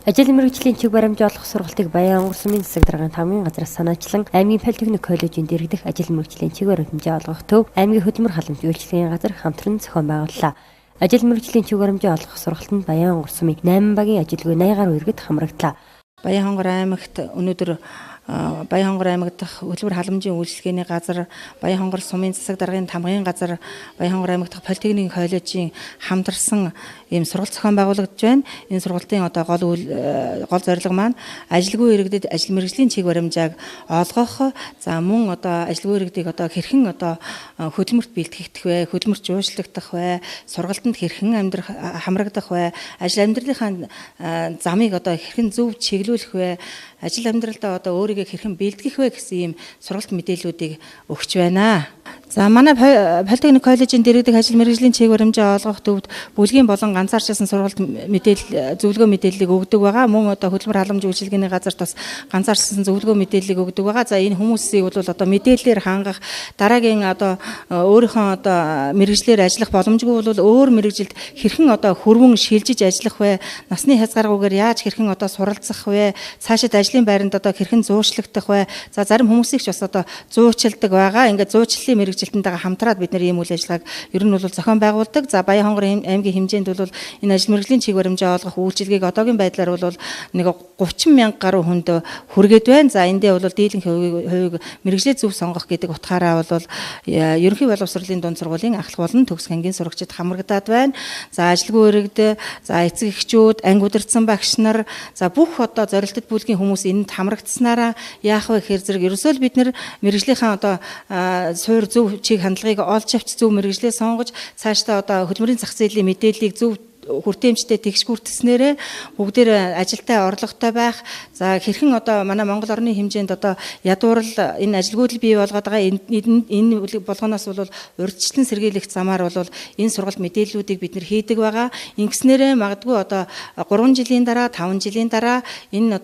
Ажил мэргэжлийн чиг баримжаа олох сургалтыг Баян онгор сумын засаг даргын хамгийн газраас санаачлан аймгийн политехник коллежинд иргэдэх ажил мэргэжлийн чиг баримжаа олгох төв аймгийн хөдөлмөр халамж үйлчлэгийн газар хамтран зохион байгууллаа. Ажил мэргэжлийн чиг баримжаа олох сургалтанд Баян онгор сумын 8 багийн ажилгүй 80 гаруй иргэд хамрагдлаа. Баян онгор аймагт өнөөдөр Баян онгор аймаг дахь хөдөлмөр халамжийн үйлчлэгээний газар, Баян онгор сумын засаг даргын тамгын газар, Баян онгор аймаг дахь политехникийн коллежийн хамтарсан ийм сургалт зохион байгуулагдж байна. Энэ сургалтын гол зорилго маань ажилгүй иргэдэд ажил мэргэжлийн чиг баримжааг олгох, мөн ажилгүй иргэдийг хэрхэн хөдөлмөрт бэлтгэх вэ, хөдөлмөрт жуулчлагдах вэ, сургалтанд хэрхэн хамрагдах вэ, ажил амьдралынхаа замыг хэрхэн зөв чиглүүлэх вэ, ажил амьдралдаа өөрийгөө хэрхэн бэлтгэх вэ гэсэн ийм сургалт мэдээллүүдийг өгч байна. Манай политехник коллежинд иргэдэг ажил мэргэжлийн чиг баримжаа олгох төвд бүлгийн болон ганцаарчилсан сургалт зөвлөгөө мэдээллийг өгдөг байгаа. Мөн хөдөлмөр халамж үйлчилгээний газарт бас ганцаарчилсан зөвлөгөө мэдээллийг өгдөг байгаа. Энэ хүмүүсийг бол мэдээллээр хангах, дараагийн өөрийнхөө мэргэжлэр ажиллах боломжгүй бол өөр мэргэжилд хэрхэн хөрвөн шилжиж ажиллах вэ? Насны хязгааргүйгээр яаж хэрхэн суралцах вэ? Цаашид ажлын байранд хэрхэн зуучлагдах вэ? Зарим хүмүүсийг ч бас зуучилдаг байгаа. Ингээд зуучлалын мэргэжилтэнтэйгээ хамтраад бид нэр ийм үйл ажиллагааг ер нь бол зохион байгуулдаг. Баян онгор аймгийн хэмжээнд бол энэ ажил мэргэжлийн чиг баримжаа олгох үйлчилгээг одоогийн байдлаар бол нэг 30 мянга гаруй хүнд хүргээд байна. Эндээ бол дийлэнх хувийг мэргэжлээ зөв сонгох гэдэг утгаараа бол ерөнхий боловсролын дунд сургуулийн ахлах болон төгсөх ангийн сурагчид хамрагдаад байна. Ажилгүй иргэд, эцэг эхчүүд, анги удирдсан багш нар, бүх зорилттой бүлгийн хүмүүс энд хамрагдсанараа яах вэ гэхээр зэрэг ерөөсөө бид нэр мэргэжлийнхаа суур зөв чиг хандлагыг олж авч зөв мэргэжлээ сонгож цаашдаа хөдөлмөрийн зах зээлийн мэдээллийг зөв хүртээмжтэй тэгш хүртснээрээ бүгдээр ажилтай орлоготой байх. Хэрхэн манай Монгол орны хэмжээнд ядуурл энэ ажилгүйдэл бий болгоод байгаа энэ болгоноос бол урьдчилан сэргийлэх замаар бол энэ сургалт мэдээллүүдийг бид нэр хийдэг байгаа. Ингэснээрээ магадгүй 3 жилийн дараа, 5 жилийн дараа энэ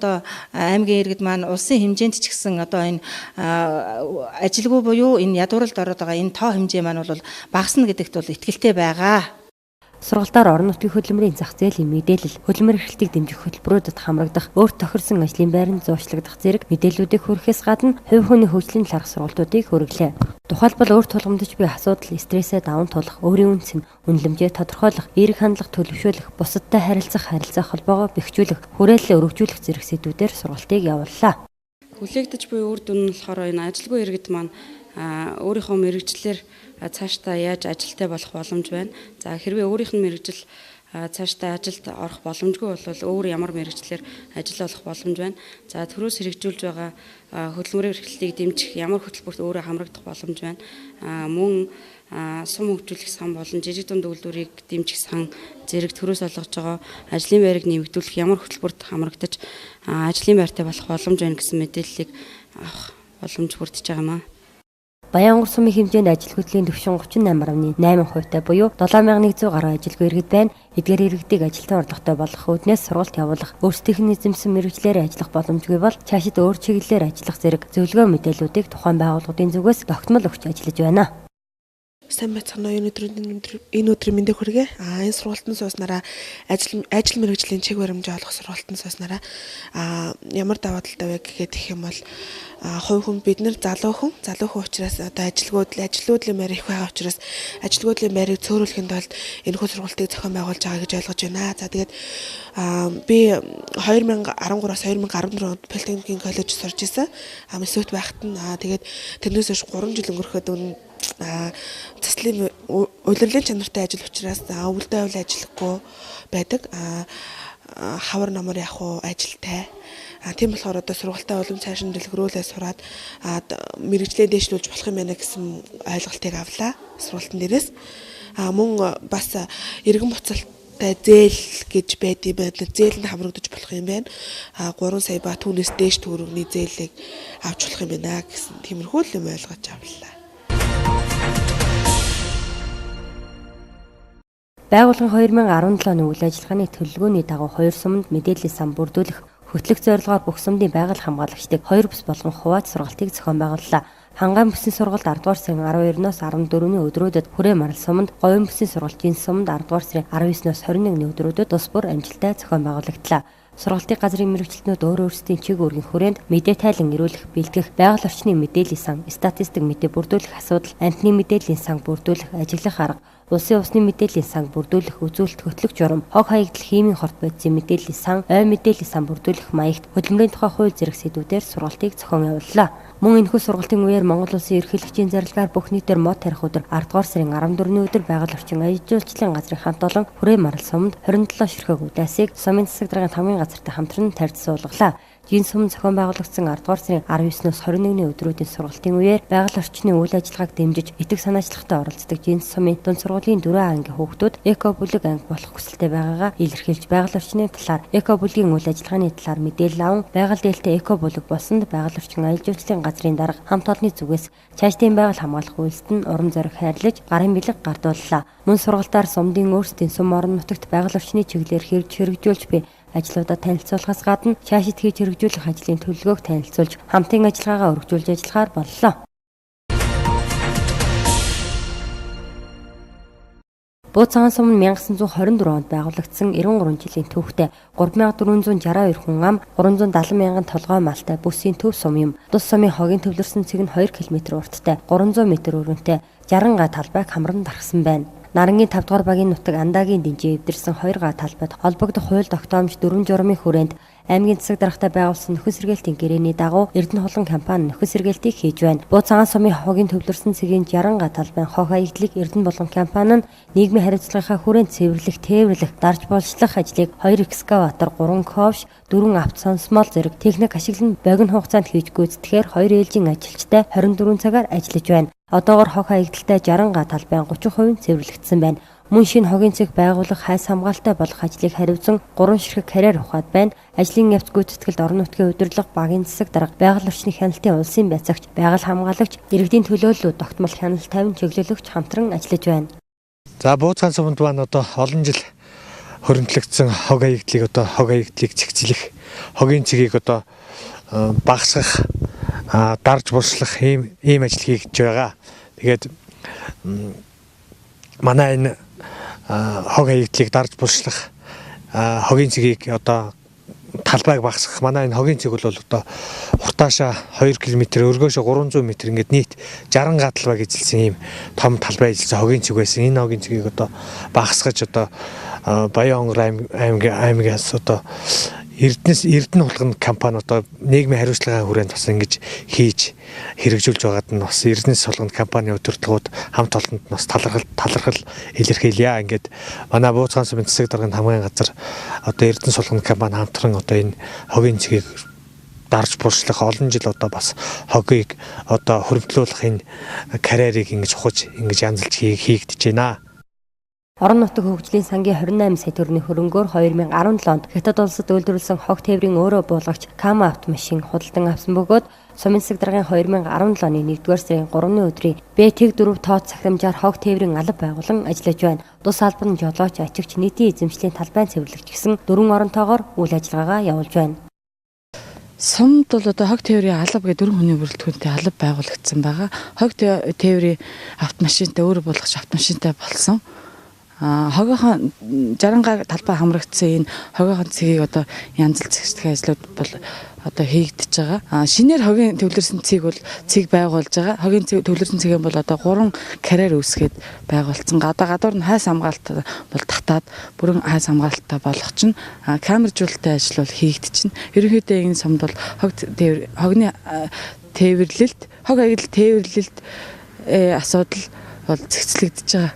аймгийн иргэд маань улсын хэмжээнд ч гэсэн энэ ажилгүй буюу энэ ядууралд ороод байгаа энэ тоо хэмжээ маань бол багасна гэдэгт бол итгэлтэй байгаа. Сургалтаар орон нутгийн хөдөлмөрийн зах зээлийн мэдээлэл, хөдөлмөр эрхлэлтийг дэмжих хөтөлбөрүүдэд хамрагдах, өөрт тохирсон ажлын байранд зуучлагдах зэрэг мэдээллүүдийг хүргэхээс гадна хувь хүний хөгжлийн талаарх сургалтуудыг хүргэлээ. Тухайлбал өөрт тулгамдж буй асуудал, стрессээ даван туулах, өөрийн үнц нь үнэлэмжээ тодорхойлох, эерэг хандлага төлөвшүүлэх, бусадтай харилцах холбоогоо бэхжүүлэх, хүрээлэлээ өргөжүүлэх зэрэг сэдвүүдээр сургалтыг явууллаа. Хүлээгдэж буй үр дүн нь болохоор энэ ажилгүй иргэд маань өөрийнхөө мэргэжлэр цаашдаа яаж ажилтай болох боломж байна. Хэрвээ өөрийнх нь мэргэжил цаашдаа ажилд орох боломжгүй бол өөр ямар мэргэжлэр ажил олох боломж байна. Төрөөс хэрэгжүүлж байгаа хөдөлмөрийн эрхлэлтийг дэмжих ямар хөтөлбөрт өөрөө хамрагдах боломж байна. Мөн сум хөгжүүлэх сан болон жижиг дунд үйлдвэрийг дэмжих сан зэрэг төрөөс олгож байгаа ажлын байрыг нэмэгдүүлэх ямар хөтөлбөрт хамрагдаж ажлын байртай болох боломж байна гэсэн мэдээллийг авах боломж бүрдэж байгаа юм аа. Баян онгор сумын хэмжээнд ажил хөдлийн төвшин 38.8% буюу 7100 гаруй ажилгүй иргэд байна. Эдгээр иргэдийг ажилтан орлоготой болгох үүднээс сургалт явуулах, өөрсдийнх нь эзэмсэн мэргэжлээр ажиллах боломжгүй бол цаашид өөр чиглэлээр ажиллах зэрэг зөвлөгөө мэдээллүүдийг тухайн байгууллагын зүгээс тогтмол өгч ажиллаж байна. Сайн байцгаана уу энэ өдрийн мэндийг хүргэе. Энэ сургалтын сууснараа ажил мэргэжлийн чиг баримжаа олох сургалтын сууснараа ямар даваа талтай вэ гэхэд их юм бол хувь хүн бид нар залуу хүн учраас ажилгүйдлийн байр их байгаа учраас ажилгүйдлийн байрыг цөөрүүлэхэд тулд энэ хүү сургалтыг зохион байгуулж байгаа гэж ойлгож байна. Тэгээд би 2013-аас 2014 онд политехникийн коллежид сурч ирсэн. Месут байхад нь тэгээд тэрнээс хойш 3 жил өнгөрөхөд заслын улирлын чанартай ажил учраас өвөлдөө авал ажиллахгүй байдаг. Хавар намар явах уу ажилтай. Тийм болохоор сургалтаа улам цааш нь дэлгэрүүлээ сураад мэргэжлээ дээшлүүлж болох юм байна гэсэн ойлголтыг авлаа сургалтын дээрээс. Мөн бас иргэн буцалтай зээл гэж байдığım байна. Зээл нь хамрагдаж болох юм байна. 3 сая ба түүнээс дээш төгрөгийн зээлийг авч болох юм байна гэсэн тиймэрхүү юм ойлгож авлаа. Байгууллагын 2017 оны үйл ажиллагааны төлөвлөгөөний дагуу 2 суманд мэдээллийн сан бүрдүүлэх, хөтлөх зорилгоор бүх сумдын байгаль хамгаалагчдыг 2 бүс болгон хувааж сургалтыг зохион байгууллаа. Хангаан бүсийн сургалт 10 дугаар сарын 12-ноос 14-ний өдрүүдэд Хүрээ Марал суманд, Говийн бүсийн сургалт энэ суманд 10 дугаар сарын 19-ноос 21-ний өдрүүдэд тус бүр амжилттай зохион байгуулагдлаа. Сургалтын газрын мэргэжилтнүүд өөр өөрсдийн чиг үүргийн хүрээнд мэдээ тайлан ирүүлэх, бэлтгэх, байгаль орчны мэдээллийн сан, статистик мэдээ бүрдүүлэх асуудал, амтны мэдээллийн сан бүрдүүлэх, ажиглах арга, улсын усны мэдээллийн сан бүрдүүлэх, үзүүлэлт хөтлөх журам, хог хаягдал химийн хорт бодисын мэдээллийн сан, ой мэдээллийн сан бүрдүүлэх маягт хөдөлмөрийн тухай хууль зэрэг сэдвүүдээр сургалтыг зохион явууллаа. Мөн энэхүү сургалтын үеэр Монгол улсын ерөнхийлөгчийн зарилгаар бүх нийтээр мод тарих өдөр 10 дугаар сарын 14-ний өдөр байгаль орчин аян жуулчлалын газрын хамт олон хүрээ марал суманд 27 ширхэг үдээсийг сумын засаг даргын хамгийн газартай хамтран тарьж суулгалаа. Жин сум зохион байгуулагдсан 10 дугаар сарын 19-ноос 21-ний өдрүүдийн сургалтын үеэр байгаль орчны үйл ажиллагааг дэмжиж идэг санаачлагтай оролцдог Жин сумын дунд сургуулийн 4 ангийн хүүхдүүд эко бүлэг анги болох хүсэлтэй байгаагаа илэрхийлж байгаль орчны талаар эко бүлгийн үйл ажиллагааны талаар мэдээлэл аван байгаль дээлтэй эко бүлэг болсонд байгаль орчин аялал жуулчлалын газрын дарга хамт олонны зүгээс цаашдын байгаль хамгаалах үйлсэд уран зориг хайрлаж гарын бэлэг гардууллаа. Мөн сургалтаар сумдын өөрсдийн сум орон нутагт байгаль орчны чиглэлээр хэрэгжүүлж буй ажлуудаа танилцуулахаас гадна цаашид хийж хэрэгжүүлэх ажлын төлөвлөгөөг танилцуулж хамтын ажиллагаагаа өргөжүүлж ажиллахаар боллоо. Бууцаан сум нь 1924 онд байгуулагдсан 93 жилийн түүхтэй 3462 хүн ам 370 мянган толгой малтай бүсийн төв сум юм. Тус сумын хогийн төвлөрсөн цэг нь 2 км урттай 300 м өргөнтэй 60 га талбайг хамран дарсан байна. Нарангийн 5 дугаар багийн нутаг Андагийн дэнжээ эвдэрсэн 2 га талбайд холбогдох хууль тогтоомж 4 журмын хүрээнд аймгийн засаг даргатай байгуулсан нөхөн сэргээлтийн гэрээний дагуу Эрдэнэ хулган компани нөхөн сэргээлтийг хийж байна. Бууцаан сумын хогийн төвлөрсөн цэгийн 60 га талбайн хог хаягдлыг Эрдэнэ булган компани нь нийгмийн хариуцлагынхаа хүрээнд тээвэрлэх, дарж боловчлох ажлыг 2 экскаватор, 3 ковш, 4 автосонсмол зэрэг техник ашиглан богино хугацаанд хийж гүйцэтгэхээр 2 ээлжийн ажилчтай 24 цагаар ажиллаж байна. Одоогоор хог хаягдaltaй 60 га талбайн 30% цэвэрлэгдсэн байна. Мөн шинэ хогийн цэг байгуулах хайс хамгаалалтай болох ажлыг хариуцсан 3 ширхэг карьер ухаад байна. Ажлын явц гүйцэтгэлд орон нутгийн удирдлага, багийн засаг дарга, байгаль орчны хяналтын улсын байцаагч, байгаль хамгаалагч, иргэдийн төлөөллүүд, тогтмол хяналт тавин чиглүүлэгч хамтран ажиллаж байна. За Бууцаан суманд маань одоо олон жил хөрөнгөлөгдсөн хог хаягдлыг цэгцлэх, хогийн цэгийг одоо багасгах, дарж булшлах ийм ажил хийж байгаа. Тэгээд манай энэ хог хаягдлыг дарж булшлах, хогийн цэгийг одоо талбайг багасгах. Манай энэ хогийн цэг бол одоо уртаашаа 2 км, өргөөшөө 300 м ингээд нийт 60 га талбайг эзэлсэн ийм том талбай эзэлсэн хогийн цэг байсан. Энэ хогийн цэгийг одоо багасгаж одоо Баян-Хонгор аймгаас одоо Эрдэнэ хулган компани одоо нийгмийн хариуцлагын хүрээнд бас ингэж хийж хэрэгжүүлж байгаад нь бас Эрдэнэ хулган компани удирдлагууд хамт олонд бас талархал илэрхийлье. Ингээд манай Бууцаан сумын засаг даргын хамгийн газар одоо Эрдэнэ хулган компани хамтран одоо энэ хогийн цэгийг дарж булшлах олон жил одоо бас хогийг одоо хөрвүүлэх энэ карьерийг ингэж ухаж ингэж янзалж хийгдэж байна. Орон нутаг хөгжлийн сангийн 28 сая төгрөгийн хөрөнгөөр 2017 онд Хятад улсад үйлдвэрлэсэн хог тээврийн өөрөө буулгагч Кама автомашин худалдан авсан бөгөөд сумын засаг даргын 2017 оны 1-р сарын 3-ны өдрийн Б-4 тооц цахимжаар хог тээврийн алба байгуулан ажиллаж байна. Тус албан нь жолооч, ачигч, нийтийн эзэмшлийн талбайн цэвэрлэгч гэсэн 4 оронтойгоор үйл ажиллагаагаа явуулж байна. Сумд бол одоо хог тээврийн алба гэдэг 4 хүний бүрэлдэхүүнтэй алба байгуулагдсан байгаа. Хог тээврийн автомашинтай өөрөө буулгагч автомашинтай болсон. Хогийнхаа 60 га талбай хамрагдсан энэ хогийнхаа цэгийг одоо янзлж зэгсдэг ажлууд бол одоо хийгдэж байгаа. Шинээр хогийн төвлөрсөн цэг бол цэг байгуулж байгаа. Хогийн төвлөрсөн цэг бол одоо 3 карьер үүсгээд байгуулсан. Одоо гадуур нь хайс хамгаалалт бол татаад бүрэн хайс хамгаалалттай болох чинь камержуулалттай ажил бол хийгдэж чинь. Ерөнхийдөө энэ сумд бол хогны тээвэрлэлт, хог хаягдал тээвэрлэлт асуудал бол зэгцлэгдэж байгаа.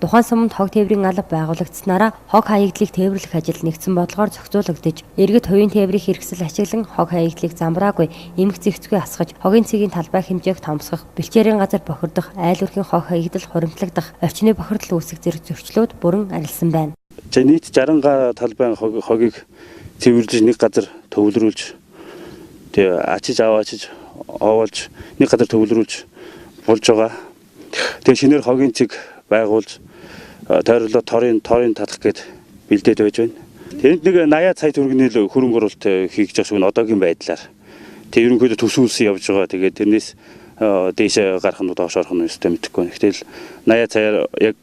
Тухайн суманд хог тээврийн алба байгуулагдсанараа хог хаягдлыг тээвэрлэх ажил нэгдсэн бодлогоор зохицуулагдаж, иргэд хувийн тээврийн хэрэгсэл ашиглан хог хаягдлыг замбраагүй, эмх зэгцгүй асгаж, хогийн цэгийн талбай хэмжээг томсгох, бэлчээрийн газар бохирдох, айл өрхийн хог хаягдал хуримтлагдах, овчны бохирдол үүсэх зэрэг зөрчлүүд бүрэн арилсан байна. За нийт 60 га талбайн хогийг цэвэрлэж нэг газар төвлөрүүлж, тэгээ ачиж аваачиж, овоолж нэг газар төвлөрүүлж болж байгаа. Тэгээ шинээр хогийн цэг байгуулж тойрлоо торын татах гээд бэлдээд байж байна. Тэнд нэг 80 сая төгрөгийн хөрөнгө оруулалт хийж байгаа шүү одоогийн байдлаар. Тэг ерөнхийдөө төсөөлсөн явж байгаа. Тэгээд тэрнээс дээшээ гарах нь доош орох нь өстэй мэдэхгүй. Гэтэл 80 саяар яг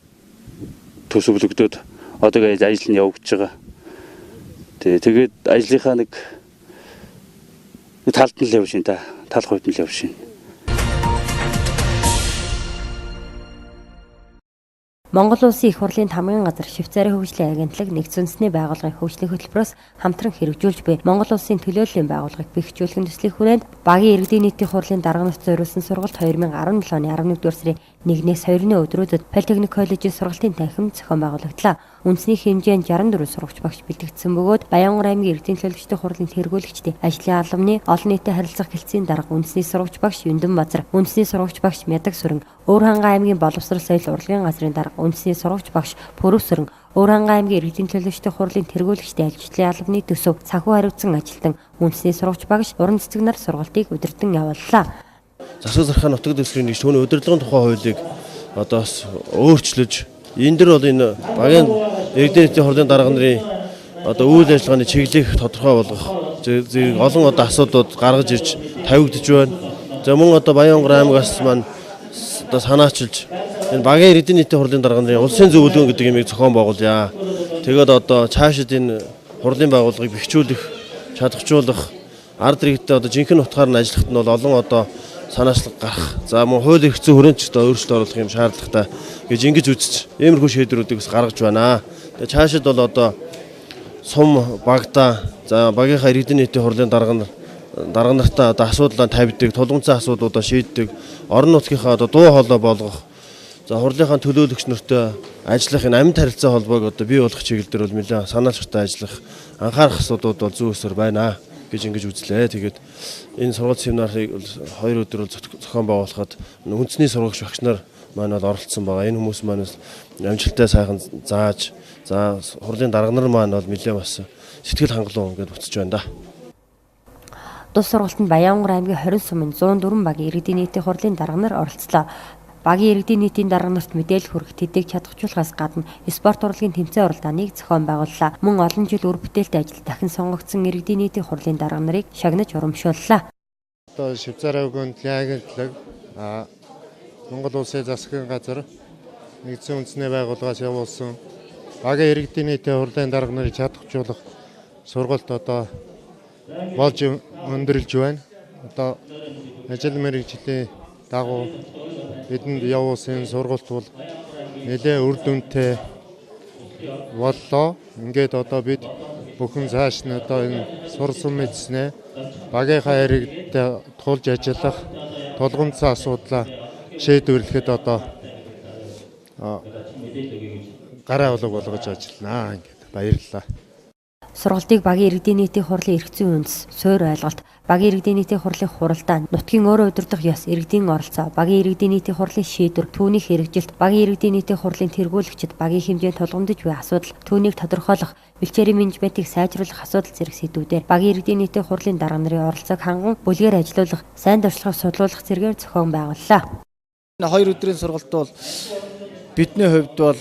төсөвлөгдөөд одоогийн ажил нь явагдаж байгаа. Тэгээд ажлынхаа нэг талд нь л явж байна. Тал хувьд нь л явж байна. Монгол Улсын их хурлын хамгийн газар Швейцарын хөгжлийн агентлаг нэгдсэн үндэсний байгууллагын хөгжлийн хөтөлбөрөөс хамтран хэрэгжүүлж буй Монгол Улсын төлөөллийн байгууллагыг бэхжүүлэхин төслийн хүрээнд багийн иргэдийн нийтийн хурлын дарганаас зориулсан сургалт 2017 оны 11-р сарын 1-ээс 2-ны өдрүүдэд Политехник коллежийн сургалтын танхим зохион байгуулагдлаа. Үндэсний хэмжээнд 64 сурагч багш бэлтгэгдсэн бөгөөд Баянгар аймгийн иргэдийн төлөөлөгчдийн хурлын тэргүүлэгчдийн ажлын албаны олон нийтэд харилцах хэлтсийн дарга үндэсний сурагч багш Юндан Базар, үндэсний сурагч багш Мядаг Сүрэн, Өөр хангай аймгийн боловсрол соёл урлагийн газрын дарга үндэсний сурагч багш Пүрэв Сүрэн, Өөр хангай аймгийн иргэдийн төлөөлөгчдийн хурлын тэргүүлэгчдийн ажилчлалын албаны төсөв санхүү хариуцсан ажилтан үндэсний сурагч багш уран цэцэг нар сургалтыг удирдан явууллаа. Засаг захиргааны нутаг дэвсгэрийн нэг түүний удирдлагын тухай хуулийг одоо өөрчлөж энэ дэр бол энэ багийн иргэдийн нийтийн хурлын дарга нарын одоо үйл ажиллагааны чиглэлийг тодорхой болгох зэрэг олон одоо асуудлууд гаргаж ирж тавигдж байна. За мөн одоо Баянгар аймагаас маань одоо санаачилж энэ багийн иргэдийн нийтийн хурлын дарга нарын улсын зөвлөгөө гэдэг юмыг зохион байгуулъя. Тэгээд одоо цаашид энэ хурлын байгууллагыг бэхжүүлэх, чадахжуулах, ард иргэдтэй одоо жинхэнэ утгаар нь ажиллахад нь бол олон одоо санаачлаг гарах. За мөн хууль эрх зүйн хүрээнд ч одоо өөрчлөлт оруулах юм шаардлагатай гэж ингэж үзэж иймэрхүү шийдвэрүүдийг бас гаргаж байна. Тэгээ цаашид бол одоо сум багтаа за багийнхаа иргэдийн нийтийн хурлын дарга нартаа одоо асуудлаа тавьдаг, тулгымцсан асуудлуудаа шийддэг, орон нутгийнхаа одоо дуу хоолой болгох, за хурлынхаа төлөөлөгч нартай ажиллах энэ амьд харилцаа холбоог одоо бий болгох чиглэл дээр бол нэлээд санаачлагтай ажиллах, анхаарах асуудлууд бол зүй өсөр байна гэж ингэж үзлээ. Тэгээд энэ сургалт семинарыг 2 өдөр бол зохион байгуулахад үндэсний сургагч багш нар маань бол оролцсон байгаа. Энэ хүмүүс маань амжилттай сайхан зааж, за хурлын дарга нар маань бол нэлээд бас сэтгэл хангалуун гэдээ буцаж байна да. Тус сургалтанд Баянгар аймгийн 20 сумын 104 багийн иргэдийн нийтийн хурлын дарга нар оролцлоо. Багийн иргэдийн нийтийн дарга нарт мэдээлэл хүргэх тэдийг чадахжуулахаас гадна спорт урлагийн тэмцээн уралдааныг зохион байгууллаа. Мөн олон жил үр бүтээлтэй ажил дахин сонгогдсон иргэдийн нийтийн хурлын дарга нарыг шагнаж урамшууллаа. Одоо Швейцарын хөгжлийн агентлаг Монгол Улсын засгийн газар нэгдсэн үндэсний байгууллагаас явуулсан багийн иргэдийн нийтийн хурлын дарга нарыг чадахжуулах сургалт одоо болж өндөрлж байна. Одоо ажил мэргэжлийн дагуу бидэнд явуулсан сургалт бол нэлээд үр дүнтэй боллоо. Ингээд одоо бид бүхэн цааш нь одоо энэ сурсан мэдснээ багийнхаа иргэдтэй тулж ажиллах, тулгымцсан асуудлаа шийдвэрлэхэд одоо гараа улаг болгож ажилланаа. Ингээд баярлалаа. Сургалтыг багийн иргэдийн нийтийн хурлын эрх зүйн үндэс, суурь ойлголт, багийн иргэдийн нийтийн хурлын хуралдаан, нутгийн өөрөө удирдах ёс, иргэдийн оролцоо, багийн иргэдийн нийтийн хурлын шийдвэр, түүнийг хэрэгжилт, багийн иргэдийн нийтийн хурлын тэргүүлэгчид багийн хэмжээнд тулгамдж буй асуудал, түүнийг тодорхойлох, бэлчээрийн менежментийг сайжруулах асуудал зэрэг сэдвүүдээр багийн иргэдийн нийтийн хурлын дарга нарын оролцоог ханган бүлгээр ажилуулах, сайн дуршлагыг судлуулах зэргээр зохион байгууллаа. Энэ 2 өдрийн сургалт бол бидний хувьд бол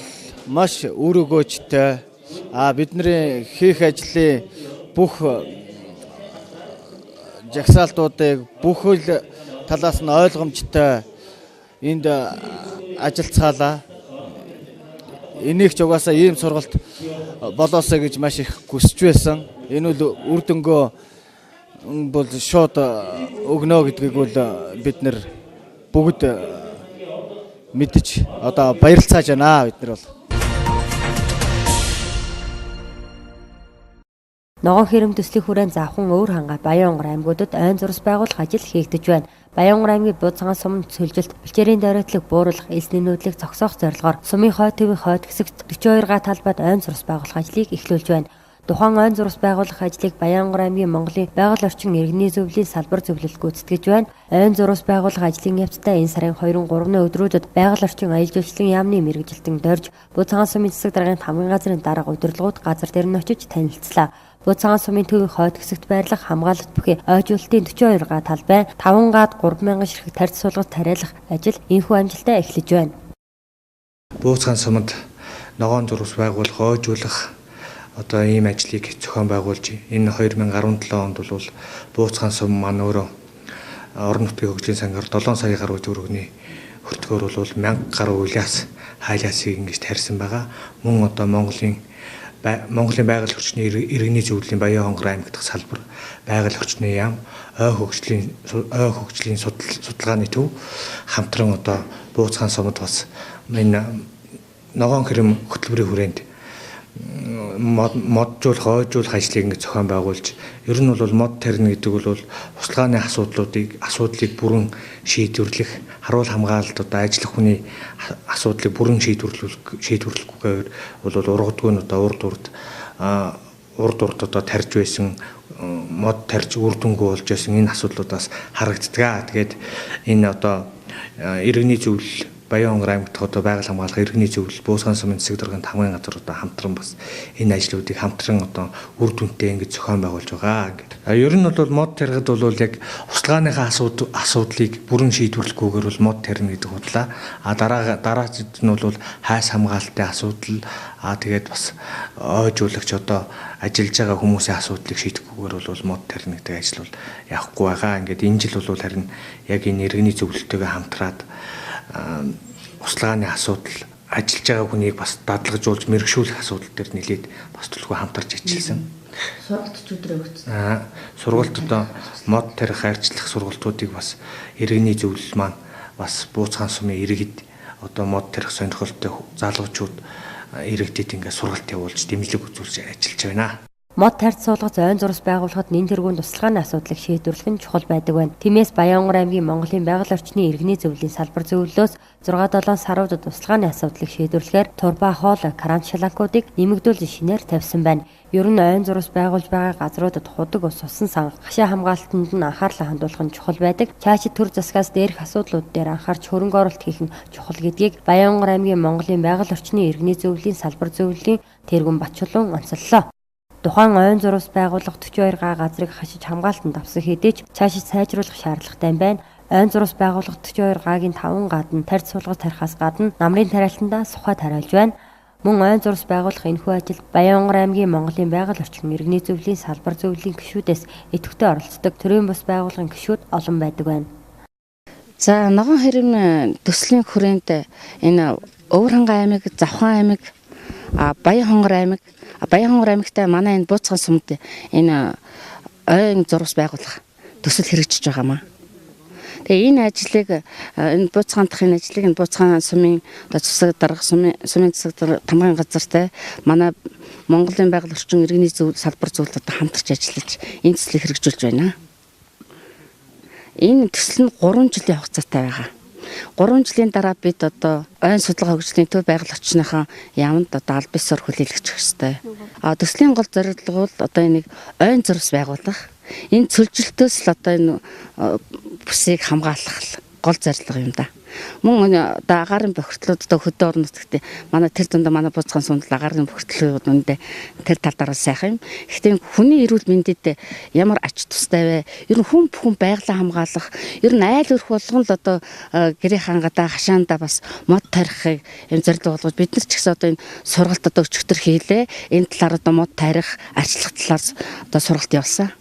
маш үр өгөөжтэй. Бидний хийх ажлын бүх жагсаалтуудыг бүх л талаас нь ойлгомжтой энд ажиллацгаалаа. Энийг ч угаасаа ийм сургалт болоосоо гэж маш их хүсэж байсан. Энэ бол үр дүнгөө бол шууд өгнө гэдгийг бол бид нар бүгд мэдж одоо баярлцааж байна бид нар бол. Ногоон хэрэм төслийн хүрээнд завхан Өөр хангай Баянгар аймгуудад ойн зурс байгуулах ажил хийгдэж байна. Баянгар аймгийн Бууцхан сумын цөлжилт, бэлчээрийн дайраатлыг бууруулах, эзний нүүдлийг зогсоох зорилгоор сумын хойд төвийн хойд хэсэгт 42 га талбайд ойн зурс байгуулах ажлыг эхлүүлж байна. Тухайн ойн зурс байгуулах ажлыг Баянгар аймгийн Монголын байгаль орчин иргэний зөвлөлийн салбар зөвлөлт гүйцэтгэж байна. Ойн зурс байгуулах ажлын явцдаа энэ сарын 2-3-ны өдрүүдэд байгаль орчин аялал жуулчлалын яамны мэргэжилтэн дорж, Бууцхан сумын засаг даргын хамгийн газрын дарга удирдлагууд газар дээр нь очиж танилцлаа. Бууцхан сумын төвийн хойд хэсэгт байрлах хамгаалалт бүхий ойжуулалтын 42 га талбай 5 гад 3,000 ширхэг тарьц суулгаж тариалах ажил энэхүү амжилттай эхлэж байна. Бууцхан суманд ногоон зурвас байгуулах, ойжуулах одоо ийм ажлыг зохион байгуулж энэ 2017 онд бол Бууцхан сум маань өөрөө орон нутгийн хөгжлийн сангаар 7 сая гаруй төгрөгийн хөртгөөр бол 1000 гаруй улаас хайлаасыг ингэж тарьсан байгаа. Мөн одоо Монголын Монголын байгаль орчны иргэний зөвлөлийн Баян хонгор аймаг дахь салбар байгаль орчны яам ой хөгжлийн судалгааны төв хамтран одоо Бууцхан сумд бас энэ ногоон хэрэм хөтөлбөрийн хүрээнд моджуулах, ойжуулах ажлыг ингэ зохион байгуулж, ер нь бол мод тарина гэдэг бол услгааны асуудлыг бүрэн шийдвэрлэх, харуул хамгаалалт одоо ажиллах хүний асуудлыг бүрэн шийдвэрлэхгүйгээр бол ургадгүй нь одоо урд урд одоо тарж байсан мод тарж үр дүнгүй болж байсан энэ асуудлуудаас харагддаг. Тэгээд энэ одоо иргэний зөвлөл Баян хонгор аймагт одоо байгаль хамгаалах иргэний зөвлөл Бууцхан сумын засаг даргын хамгийн газар одоо хамтран бас энэ ажлуудыг хамтран одоо үр дүнтэй ингэж зохион байгуулж байгаа. Ер нь бол мод тарихад бол яг услгааныхаа асуудлыг бүрэн шийдвэрлэхгүйгээр бол мод тарина гэдэг худлаа. Дараач нь бол хайс хамгаалтын асуудал тэгээд бас ойжуулагч одоо ажиллаж байгаа хүмүүсийн асуудлыг шийдэхгүйгээр бол мод тарина гэдэг ажил бол явахгүй байгаа. Ингээд энэ жил бол харин яг энэ иргэний зөвлөлтөйгээ хамтраад услгааны асуудал ажиллаж байгаа хүнийг бас дадлагжуулж мэрэгшүүлэх асуудал дээр нэлээд бас төлөвлөгөө хамтарч ажилласан. Сургалтч өдрөө өгсөн. Сургалт одоо мод тарих арчлах сургалтуудыг бас иргэний зөвлөл маань бас Бууцхан сумын иргэд одоо мод тарих сонирхолтой залуучууд иргэдэд ингээд сургалт явуулж дэмжлэг үзүүлж ажиллаж байна. Мод тарьц суулгах зойн зурс байгуулахад нэн тэргүүнд тусалгааны асуудлыг шийдвэрлэх нь чухал байдаг байна. Тиймээс Баян хонгор аймгийн Монголын байгаль орчны иргэний зөвлөлийн салбар зөвлөлөөс 6-7 саруудад тусалгааны асуудлыг шийдвэрлэхээр турба хоол карант шаланкуудыг нэмэгдүүлж шинээр тавьсан байна. Ер нь ойн зурс байгуулж байгаа газруудад худаг ус усан сан хашаа хамгаалтанд нь анхаарлаа хандуулах нь чухал байдаг. Цаашид төр засгаас дээрх асуудлууд дээр анхаарч хөрөнгө оруулалт хийх нь чухал гэдгийг Баян хонгор аймгийн Монголын байгаль орчны иргэний зөвлөлийн салбар зөвлөлийн тэргүүн Батчулуун онцоллоо. Тухайн ойн зурвас байгууллага 42 га газрыг хашиж хамгаалтанд авсан хэдий ч цаашид сайжруулах шаардлагатай байна. Ойн зурвас байгууллага 42 гагийн 5 гад нь тарьц суулгаж тарихаас гадна намрын тариалтандаа сухад хараалж байна. Мөн ойн зурвас байгуулах энэхүү ажилд Баян хонгор аймгийн Монголын байгаль орчин иргэний зөвлөлийн салбар зөвлөлийн гишүүдээс идэвхтэй оролцдог төрийн бус байгууллагын гишүүд олон байдаг байна. За ногоон хэрэм төслийн хүрээнд энэ Өвөрхангай аймаг, Завхан аймаг, Баян хонгор аймаг аймагтай манай энэ Бууцхан сумд энэ ойн зурвас байгуулах төсөл хэрэгжиж байгаамаа. Тэгээ энэ ажлыг энэ Бууцхан дахь энэ ажлыг энэ Бууцхан сумын засаг дарга сумын засаг дарга тамгын газартай манай Монголын байгаль орчин иргэний салбар зөвлөлтөд хамтарч ажиллаж энэ төслийг хэрэгжүүлж байна. Энэ төсөл нь 3 жилийн хугацаатай байгаа. 3 жилийн дараа бид одоо ойн судалгаа хөгжлийн төв байгаль орчныхаа яамд одоо аль бисаар хүлээлгэж өгөхтэй. Төслийн гол зорилго бол одоо энийг ойн зурвас байгуулах. Энэ цөлжилтөөс л одоо энэ бүсийг хамгаалах гол зорилго юм да. Мөн одоо агаарын бохирдлууд одоо хөдөө орон нутгт манай тэр дундаа манай Бууцхан сумд агаарын бохирдлууд үндэ тэр тал дараа сайхан юм. Гэхдээ хүний эрүүл мэндэд ямар ач тустай вэ? Ер нь хүн бүхэн байгалаа хамгаалах, ер нь айл өрх болгон л одоо гэрээ хангадаа хашаандаа бас мод тарихыг юм зорилго болгож бид нар ч гэсэн одоо энэ сургалт одоо өчигдөр хийлээ. Энэ талаар одоо мод тарих, арчлах талаар одоо сургалт явуулсан.